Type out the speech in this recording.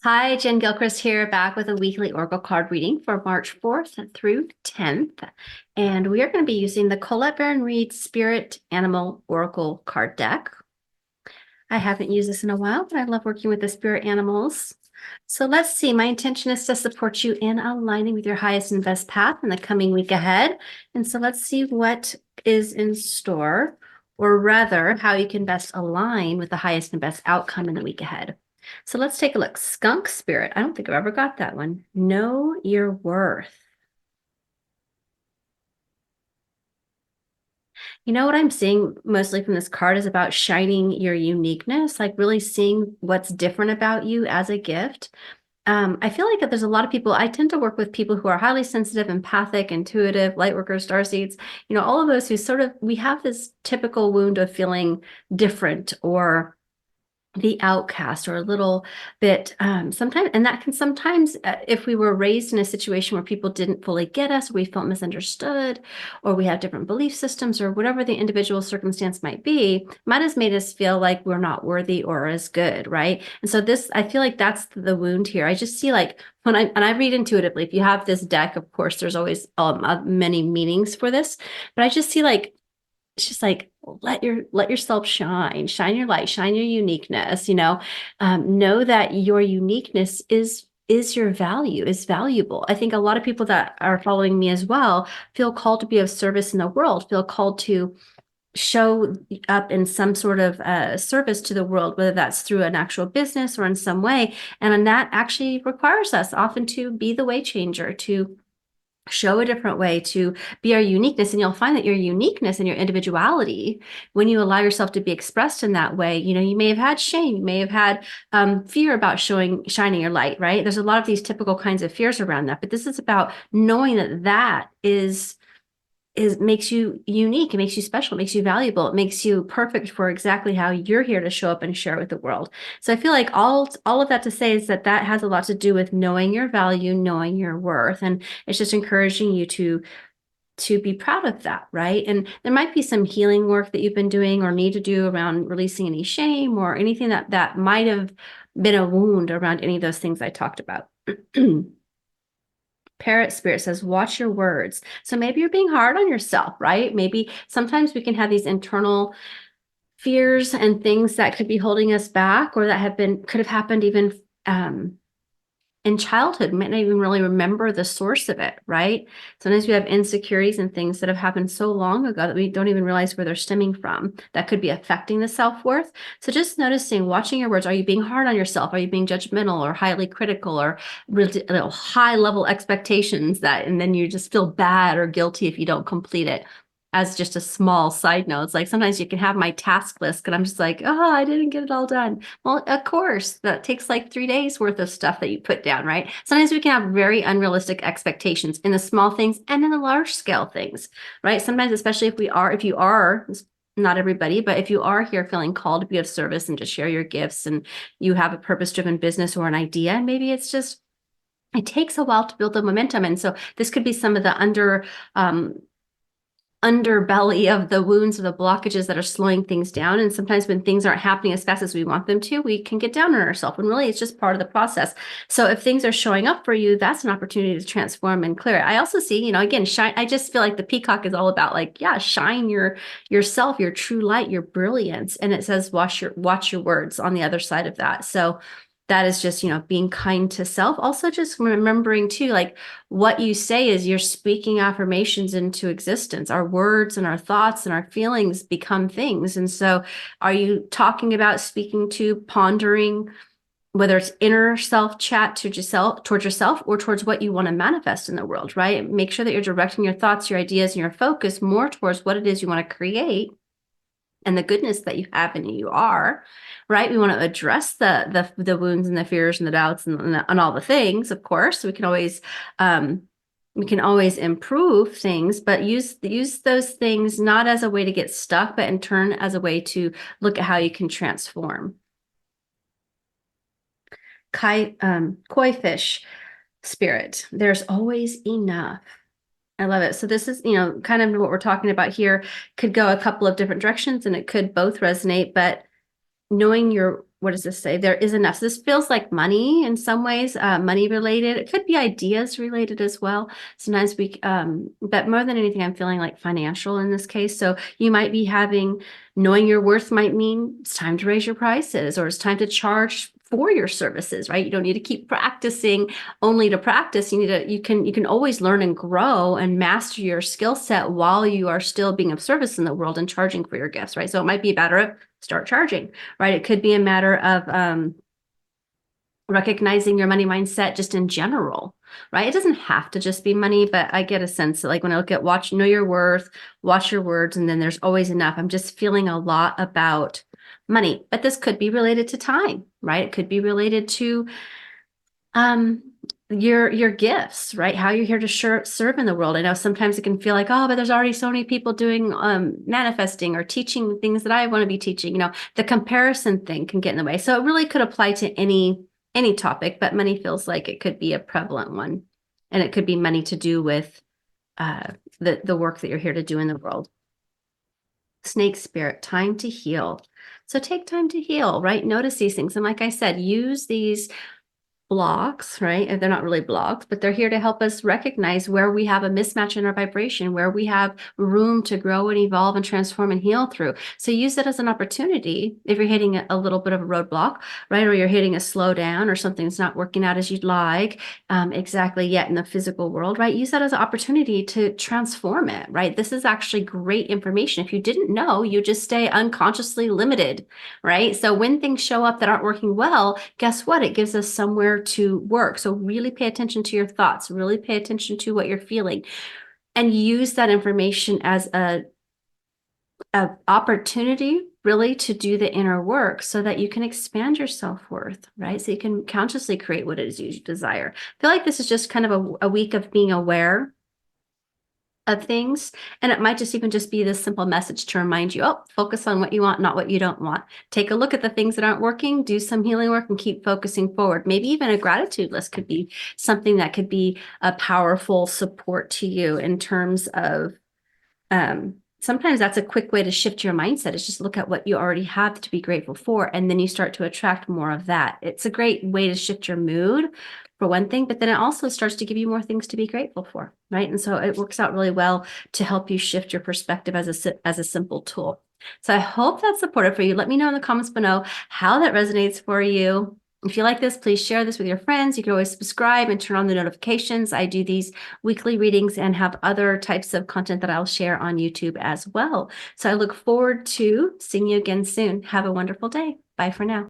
Hi, Jen Gilchrist here, back with a weekly Oracle card reading for March 4th through 10th. And we are going to be using the Colette Baron Reid Spirit Animal Oracle card deck. I haven't used this in a while, but I love working with the spirit animals. So let's see. My intention is to support you in aligning with your highest and best path in the coming week ahead. And so let's see what is in store, or rather, how you can best align with the highest and best outcome in the week ahead. So let's take a look. Skunk Spirit. I don't think I've ever got that one. Know your worth. You know what I'm seeing mostly from this card is about shining your uniqueness, like really seeing what's different about you as a gift. I feel like that there's a lot of people, I tend to work with people who are highly sensitive, empathic, intuitive, light workers, starseeds, all of those who we have this typical wound of feeling different or the outcast or a little bit sometimes, and that can sometimes if we were raised in a situation where people didn't fully get us, or we felt misunderstood, or we have different belief systems, or whatever the individual circumstance might be, might have made us feel like we're not worthy or as good, right? And so this, I feel like that's the wound here. I just see like when I read intuitively, if you have this deck, of course there's always many meanings for this, but I just see like it's just like let yourself shine your light, shine your uniqueness. Know that your uniqueness is your value, is valuable. I think a lot of people that are following me as well feel called to be of service in the world, feel called to show up in some sort of service to the world, whether that's through an actual business or in some way. And that actually requires us often to be the way changer, to show a different way, to be our uniqueness. And you'll find that your uniqueness and your individuality, when you allow yourself to be expressed in that way, you may have had shame, you may have had fear about shining your light, right? There's a lot of these typical kinds of fears around that, but this is about knowing that makes you unique, it makes you special, it makes you valuable, it makes you perfect for exactly how you're here to show up and share with the world. So I feel like all of that to say is that has a lot to do with knowing your value, knowing your worth, and it's just encouraging you to be proud of that, right? And there might be some healing work that you've been doing or need to do around releasing any shame or anything that might have been a wound around any of those things I talked about. Parrot Spirit says, watch your words. So maybe you're being hard on yourself, right? Maybe sometimes we can have these internal fears and things that could be holding us back, or that could have happened even in childhood, might not even really remember the source of it, right? Sometimes we have insecurities and things that have happened so long ago that we don't even realize where they're stemming from. That could be affecting the self-worth. So just noticing, watching your words. Are you being hard on yourself? Are you being judgmental or highly critical or really high level expectations and then you just feel bad or guilty if you don't complete it? As just a small side note, it's like sometimes you can have my task list and I'm just like, oh, I didn't get it all done. Well, of course, that takes like 3 days worth of stuff that you put down, right? Sometimes we can have very unrealistic expectations in the small things and in the large scale things, right? Sometimes, especially if you are, not everybody, but if you are here feeling called to be of service and to share your gifts and you have a purpose-driven business or an idea, and maybe it's just, it takes a while to build the momentum. And so this could be some of the underbelly of the wounds or the blockages that are slowing things down. And sometimes when things aren't happening as fast as we want them to, we can get down on ourselves, and really it's just part of the process. So if things are showing up for you, that's an opportunity to transform and clear it. I also see, again, shine. I just feel like the peacock is all about like, yeah, shine yourself, your true light, your brilliance. And it says watch your words on the other side of that. So that is just, being kind to self. Also just remembering too, like what you say is you're speaking affirmations into existence. Our words and our thoughts and our feelings become things. And so are you talking about speaking to, pondering, whether it's inner self chat towards yourself or towards what you want to manifest in the world, right? Make sure that you're directing your thoughts, your ideas, and your focus more towards what it is you want to create and the goodness that you have and you are, right? We want to address the wounds and the fears and the doubts and all the things, of course. We can always improve things, but use those things not as a way to get stuck, but in turn as a way to look at how you can transform. Koi fish spirit, there's always enough. I love it. So this is, kind of what we're talking about here could go a couple of different directions and it could both resonate, but knowing your what does this say? There is enough. So this feels like money in some ways, money related. It could be ideas related as well. Sometimes but more than anything, I'm feeling like financial in this case. So you might be knowing your worth might mean it's time to raise your prices, or it's time to charge for your services, right? You don't need to keep practicing only to practice. You can always learn and grow and master your skill set while you are still being of service in the world and charging for your gifts, right? So it might be a matter of start charging, right? It could be a matter of recognizing your money mindset just in general, right? It doesn't have to just be money, but I get a sense that, like, when I look at know your worth, watch your words, and then there's always enough. I'm just feeling a lot about money, but this could be related to time, right? It could be related to your gifts, right? How you're here to serve in the world. I know sometimes it can feel like, oh, but there's already so many people doing manifesting or teaching things that I want to be teaching. The comparison thing can get in the way. So it really could apply to any topic, but money feels like it could be a prevalent one, and it could be money to do with the work that you're here to do in the world. Snake spirit, time to heal. So take time to heal, right? Notice these things. And like I said, use these blocks, right? And they're not really blocks, but they're here to help us recognize where we have a mismatch in our vibration, where we have room to grow and evolve and transform and heal through. So use it as an opportunity if you're hitting a little bit of a roadblock, right? Or you're hitting a slowdown, or something's not working out as you'd like exactly yet in the physical world, right? Use that as an opportunity to transform it, right? This is actually great information. If you didn't know, you just stay unconsciously limited, right? So when things show up that aren't working well, guess what? It gives us somewhere to work. So really pay attention to your thoughts, really pay attention to what you're feeling, and use that information as a opportunity really to do the inner work so that you can expand your self-worth, right? So you can consciously create what it is you desire. I feel like this is just kind of a week of being aware of things. And it might just even just be this simple message to remind you, focus on what you want, not what you don't want. Take a look at the things that aren't working, do some healing work, and keep focusing forward. Maybe even a gratitude list could be something that could be a powerful support to you in terms of, sometimes that's a quick way to shift your mindset, is just look at what you already have to be grateful for, and then you start to attract more of that. It's a great way to shift your mood, for one thing, but then it also starts to give you more things to be grateful for, right? And so it works out really well to help you shift your perspective as a simple tool. So I hope that's supportive for you. Let me know in the comments below how that resonates for you. If you like this, please share this with your friends. You can always subscribe and turn on the notifications. I do these weekly readings and have other types of content that I'll share on YouTube as well. So I look forward to seeing you again soon. Have a wonderful day. Bye for now.